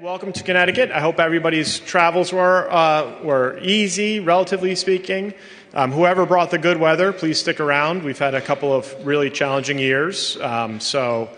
Welcome to Connecticut. I hope everybody's travels were easy, relatively speaking. Whoever brought the good weather, please stick around. We've had a couple of really challenging years, so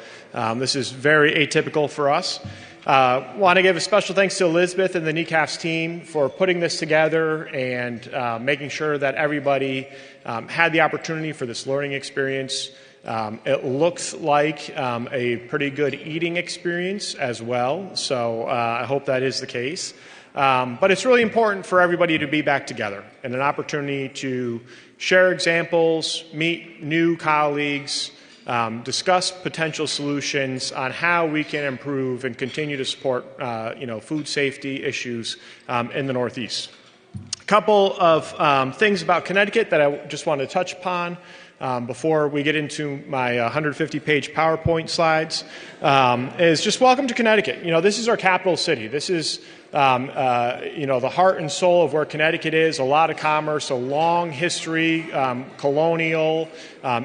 this is very atypical for us. Want to give a special thanks to Elizabeth and the NECAFS team for putting this together and making sure that everybody had the opportunity for this learning experience. It looks like a pretty good eating experience as well, so I hope that is the case. But it's really important for everybody to be back together and an opportunity to share examples, meet new colleagues, discuss potential solutions on how we can improve and continue to support food safety issues in the Northeast. A couple of things about Connecticut that I just want to touch upon. Before we get into my 150-page PowerPoint slides, is just welcome to Connecticut. This is our capital city. This is, the heart and soul of where Connecticut is. A lot of commerce, a long history, colonial,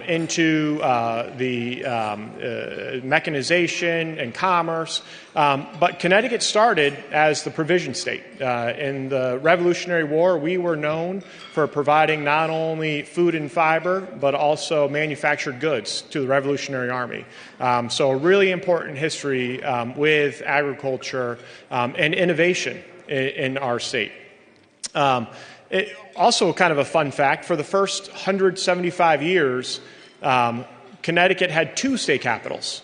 into the mechanization and commerce. But Connecticut started as the provision state. In the Revolutionary War, we were known for providing not only food and fiber, but also manufactured goods to the Revolutionary Army. So a really important history with agriculture and innovation in our state. Also kind of a fun fact, for the first 175 years, Connecticut had two state capitals.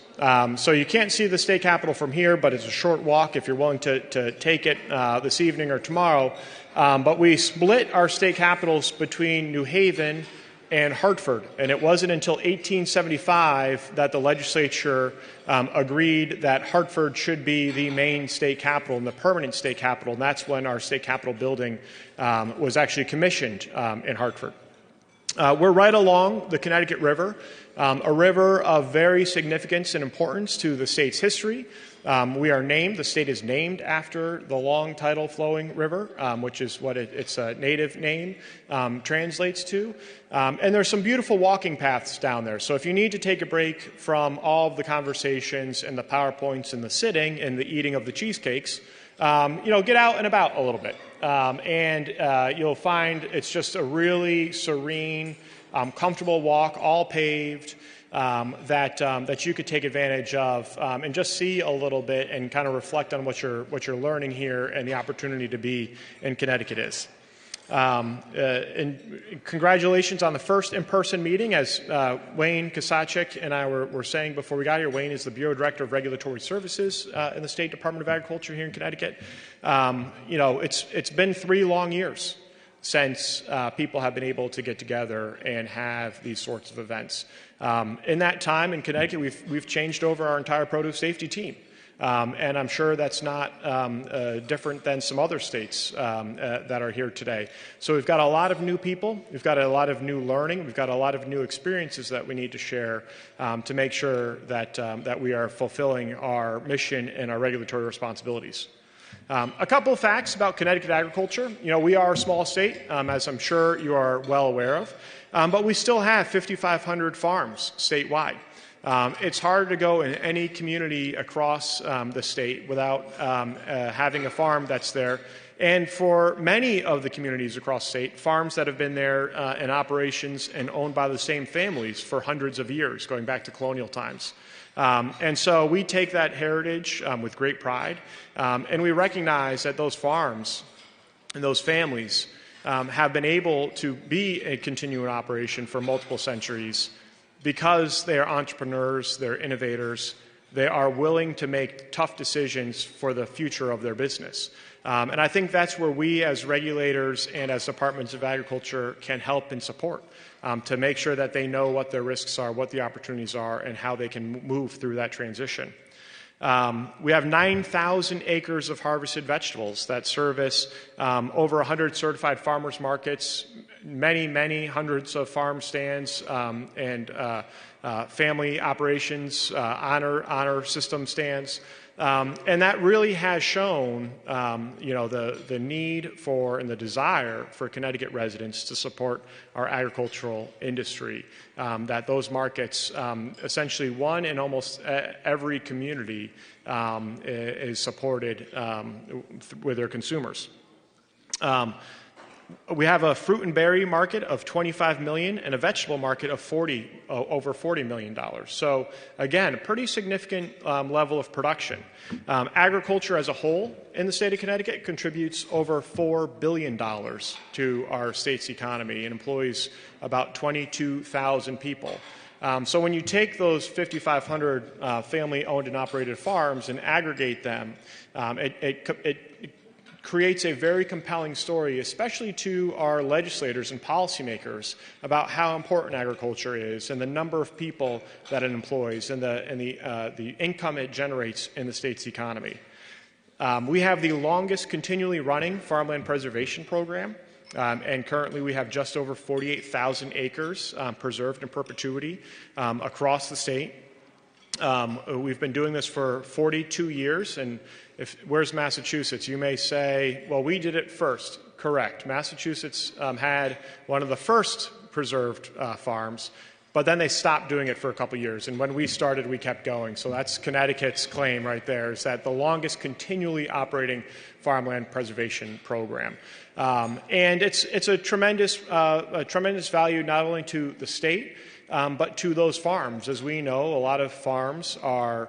So you can't see the state capitol from here, but it's a short walk if you're willing to take it this evening or tomorrow. But we split our state capitals between New Haven and Hartford. And it wasn't until 1875 that the legislature agreed that Hartford should be the main state capital and the permanent state capital. And that's when our state capitol building was actually commissioned in Hartford. We're right along the Connecticut River, a river of very significance and importance to the state's history. The state is named after the long tidal flowing river, which is what its native name translates to. And there's some beautiful walking paths down there. So if you need to take a break from all of the conversations and the PowerPoints and the sitting and the eating of the cheesecakes, get out and about a little bit. And you'll find it's just a really serene, comfortable walk, all paved, that you could take advantage of and just see a little bit and kind of reflect on what you're learning here and the opportunity to be in Connecticut is. And congratulations on the first in-person meeting. As Wayne Kosacek and I were saying before we got here, Wayne is the Bureau Director of Regulatory Services in the State Department of Agriculture here in Connecticut. It's been 3 long years since people have been able to get together and have these sorts of events. In that time in Connecticut, we've changed over our entire produce safety team. And I'm sure that's not different than some other states that are here today. So we've got a lot of new people. We've got a lot of new learning. We've got a lot of new experiences that we need to share to make sure that we are fulfilling our mission and our regulatory responsibilities. A couple of facts about Connecticut agriculture. We are a small state, as I'm sure you are well aware of, but we still have 5,500 farms statewide. It's hard to go in any community across the state without having a farm that's there. And for many of the communities across the state, farms that have been there in operations and owned by the same families for hundreds of years, going back to colonial times. And so we take that heritage with great pride, and we recognize that those farms and those families have been able to be a continuing operation for multiple centuries because they are entrepreneurs, they're innovators, they are willing to make tough decisions for the future of their business. And I think that's where we as regulators and as departments of agriculture can help and support to make sure that they know what their risks are, what the opportunities are, and how they can move through that transition. We have 9,000 acres of harvested vegetables that service over 100 certified farmers markets, many hundreds of farm stands and family operations, honor system stands. And that really has shown, the need for and the desire for Connecticut residents to support our agricultural industry. That those markets, essentially one in almost every community, is supported with their consumers. We have a fruit and berry market of $25 million and a vegetable market of over $40 million. So again, a pretty significant level of production. Agriculture as a whole in the state of Connecticut contributes over $4 billion to our state's economy and employs about 22,000 people. So when you take those 5,500 family-owned and operated farms and aggregate them, it creates a very compelling story, especially to our legislators and policymakers, about how important agriculture is and the number of people that it employs and the income it generates in the state's economy. We have the longest continually running farmland preservation program, and currently we have just over 48,000 acres preserved in perpetuity across the state. We've been doing this for 42 years, and where's Massachusetts? You may say, well, we did it first. Correct. Massachusetts had one of the first preserved farms, but then they stopped doing it for a couple years, and when we started, we kept going. So that's Connecticut's claim right there, is that the longest continually operating farmland preservation program. And it's a tremendous value not only to the state, but to those farms. As we know, a lot of farms are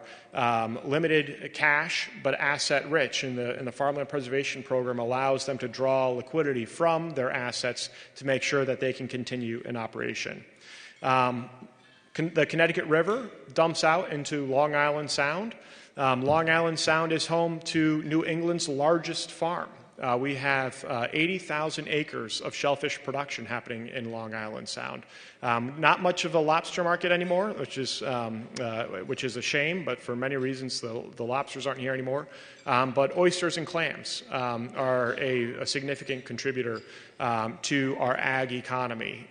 limited cash but asset rich, and the Farmland Preservation Program allows them to draw liquidity from their assets to make sure that they can continue in operation. The Connecticut River dumps out into Long Island Sound. Long Island Sound is home to New England's largest farm. We have 80,000 acres of shellfish production happening in Long Island Sound. Not much of a lobster market anymore, which is a shame, but for many reasons the lobsters aren't here anymore. But oysters and clams are a significant contributor to our ag economy.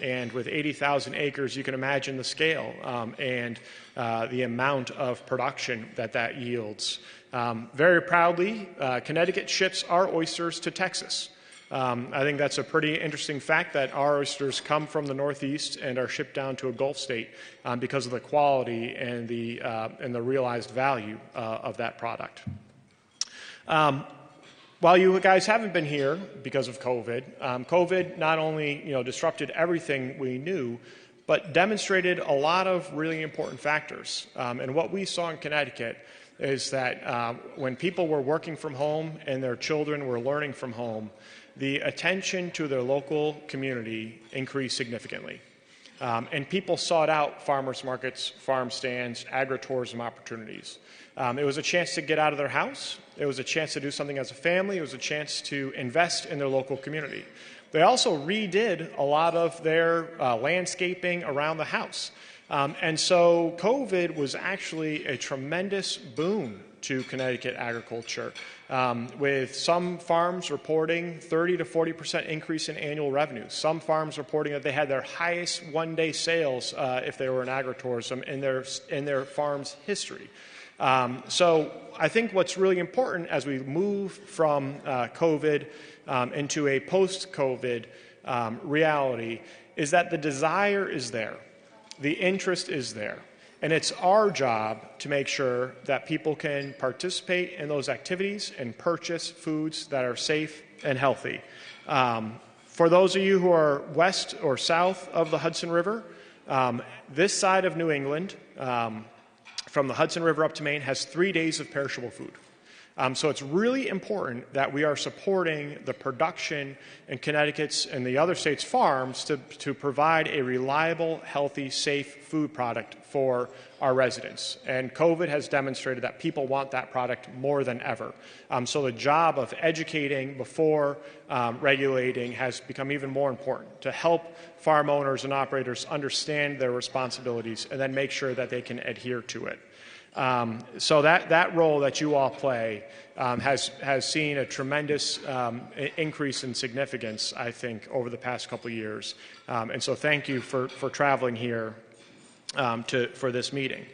And with 80,000 acres, you can imagine the scale and the amount of production that yields. Very proudly, Connecticut ships our oysters to Texas. I think that's a pretty interesting fact that our oysters come from the Northeast and are shipped down to a Gulf state because of the quality and the realized value of that product. While you guys haven't been here because of COVID, COVID not only disrupted everything we knew, but demonstrated a lot of really important factors. And what we saw in Connecticut is that when people were working from home and their children were learning from home, the attention to their local community increased significantly. And people sought out farmers markets, farm stands, agritourism opportunities. It was a chance to get out of their house. It was a chance to do something as a family. It was a chance to invest in their local community. They also redid a lot of their landscaping around the house. And so COVID was actually a tremendous boon to Connecticut agriculture, with some farms reporting 30 to 40% increase in annual revenue. Some farms reporting that they had their highest one-day sales if they were in agritourism in their farm's history. So I think what's really important as we move from COVID into a post-COVID reality is that the desire is there. The interest is there. And it's our job to make sure that people can participate in those activities and purchase foods that are safe and healthy. For those of you who are west or south of the Hudson River, this side of New England, from the Hudson River up to Maine, has 3 days of perishable food. So it's really important that we are supporting the production in Connecticut's and the other states' farms to provide a reliable, healthy, safe food product for our residents. And COVID has demonstrated that people want that product more than ever. So the job of educating before regulating has become even more important to help farm owners and operators understand their responsibilities and then make sure that they can adhere to it. So that role that you all play has seen a tremendous increase in significance, I think, over the past couple of years. And so thank you for traveling here for this meeting.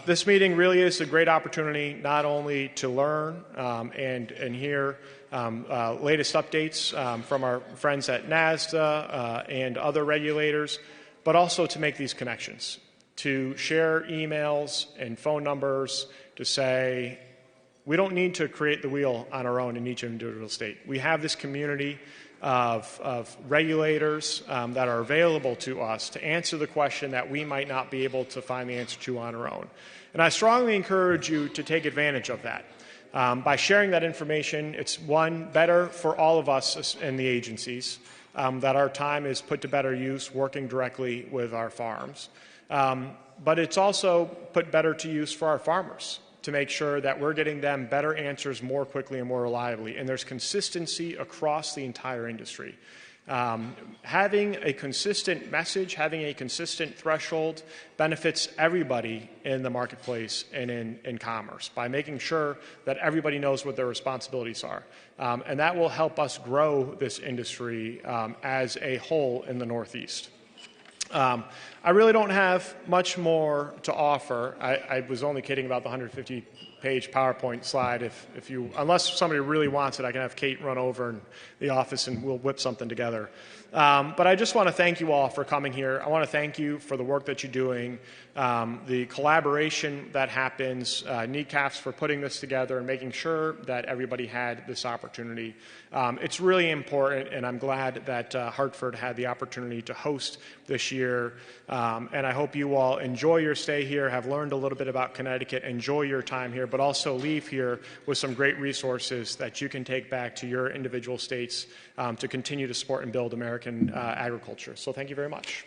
This meeting really is a great opportunity not only to learn and hear latest updates from our friends at NASDA and other regulators, but also to make these connections, to share emails and phone numbers to say, we don't need to create the wheel on our own in each individual state. We have this community of regulators that are available to us to answer the question that we might not be able to find the answer to on our own. And I strongly encourage you to take advantage of that. By sharing that information, it's one, better for all of us in the agencies, that our time is put to better use working directly with our farms. But it's also put better to use for our farmers to make sure that we're getting them better answers more quickly and more reliably. And there's consistency across the entire industry. Having a consistent message, having a consistent threshold benefits everybody in the marketplace and in commerce by making sure that everybody knows what their responsibilities are. And that will help us grow this industry as a whole in the Northeast. I really don't have much more to offer. I was only kidding about the 150-page PowerPoint slide. Unless somebody really wants it, I can have Kate run over in the office and we'll whip something together. But I just want to thank you all for coming here. I want to thank you for the work that you're doing, the collaboration that happens, NECAFS for putting this together and making sure that everybody had this opportunity. It's really important, and I'm glad that Hartford had the opportunity to host this year. And I hope you all enjoy your stay here, have learned a little bit about Connecticut, enjoy your time here, but also leave here with some great resources that you can take back to your individual states to continue to support and build American agriculture. So thank you very much.